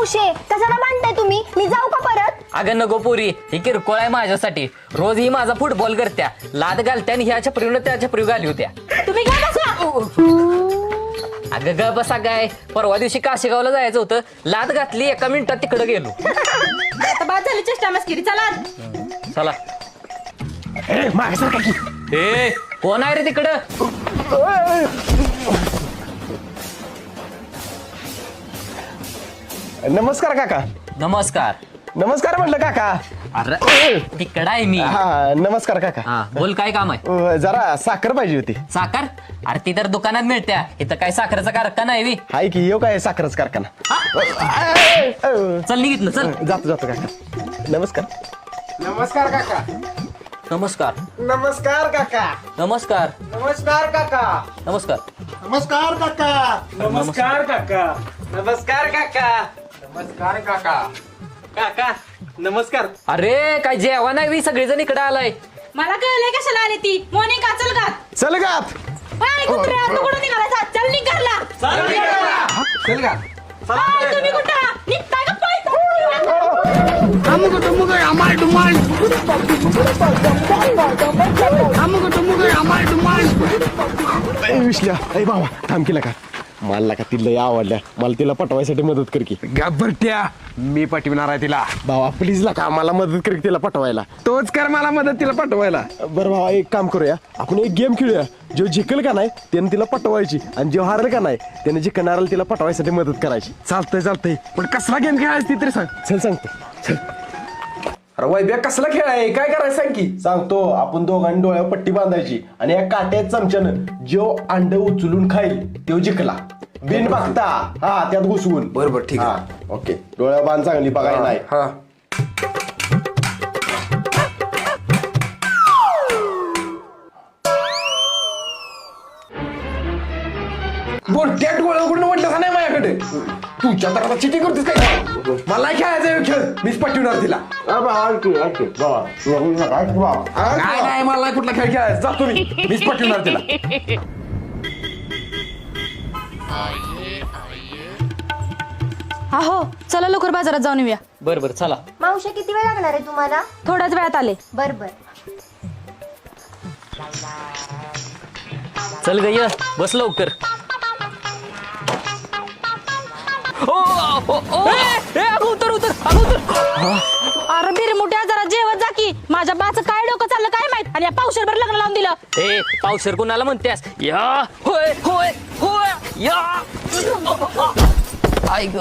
मावशे कशाला भांडताय तुम्ही? मी जाऊ का परत? अगं नको पोरी, ही किरकोळ आहे माझ्यासाठी. रोज ही माझा फुटबॉल करत्या, लाद घालत्या आणि ह्या छपरीनं त्या छपरी घाली होत्या. तुम्ही घ्या बसा. अगं ग बसा काय, परवा दिवशी काशीगावला जायचं होतं, लाद घातली, 1 मिनिटात तिकडे गेलो. आता बाद झाली चेष्टा मस्करी. चला चला. ए कोण आहे रे तिकडं? नमस्कार काका. नमस्कार. नमस्कार म्हटलं काका. अरे तिकडं आहे मी. हा नमस्कार काका. हा बोल, काय काम आहे? जरा साखर पाहिजे होती. साखर? अरे ती तर दुकानात मिळत्या, इथं काय साखरेचा कारखाना आहे बी? हाय की येऊ काय साखरच कारखाना. चल निघितलं चल. जातो काका. नमस्कार. नमस्कार काका. नमस्कार. नमस्कार काका. नमस्कार. नमस्कार काका. नमस्कार. नमस्कार काका. नमस्कार काका. नमस्कार काका. नमस्कार काका. काका नमस्कार. अरे काय जेवण आहे बी, सगळेजण इकडे आलाय. मला कळलंय कशाला आली ती. मोनिका चल का. चल गात. हाय कुत्र्या, तू कुठं निघालायचा? चल निघ घरला. चल का. हाय, तुम्ही कुठं निघताय का पळताय? विसल्या अय बाबा थांब केला का. मला का तिला आवडल्या, मला तिला पटवायसाठी मदत कर की. घाबरट्या, मी पटविणार आहे तिला. भावा प्लीज ला का मला मदत कर की तिला पटवायला. तोच कर मला मदत तिला पटवायला. बरं भावा एक काम करूया, आपण एक गेम खेळूया. जो जिंकल का नाही त्याने तिला पटवायची, आणि जो हारल का नाही त्याने जिंकणाऱ्याला तिला पटवायसाठी मदत करायची. चालतंय पण कसला गेम खेळायचा ती तरी सांग. चल सांगतो. चल अरे वैभ्या कसला खेळ आहे, काय करायचं सांग की. सांगतो. आपण दोघांनी डोळ्यावर पट्टी बांधायची आणि या काट्यात चमच्यानं जो अंड उचलून खाईल तो जिंकला. बिन बघता हा त्यात घुसवून. बरोबर, ठीक आहे. हा, ओके. डोळ्यावर बांध चांगली बघायला नाही. हा बोलत्या डोळ्या उघडून म्हटलं का नाही माझ्याकडे. तुझ्या तर आता चिटिंग करतेस काय. मला खेळायचा खेळ, मीच पटविणार तिला. काय नाही, मला नाही कुठला खेळ खेळायचा. जातो मीच पटविणार तिला. हो चला लवकर बाजारात जाऊन येऊया. बर बर चला. मावशी किती वेळ लागणार आहे तुम्हाला? थोड्याच वेळात आले. बर बर. चल ग ये, बस लवकर. ओ, ओ, ओ, अगं उतर उतर, अगं उतर. अरे बिरमुट्या जरा जेवत जा की. माझ्या बाचं काय डोकं चाललं काय माहित, आणि या पावशेरभर लग्न लावून दिलं. ए पावशेर कुणाला म्हणतेस? या होय होय होय या. आई ग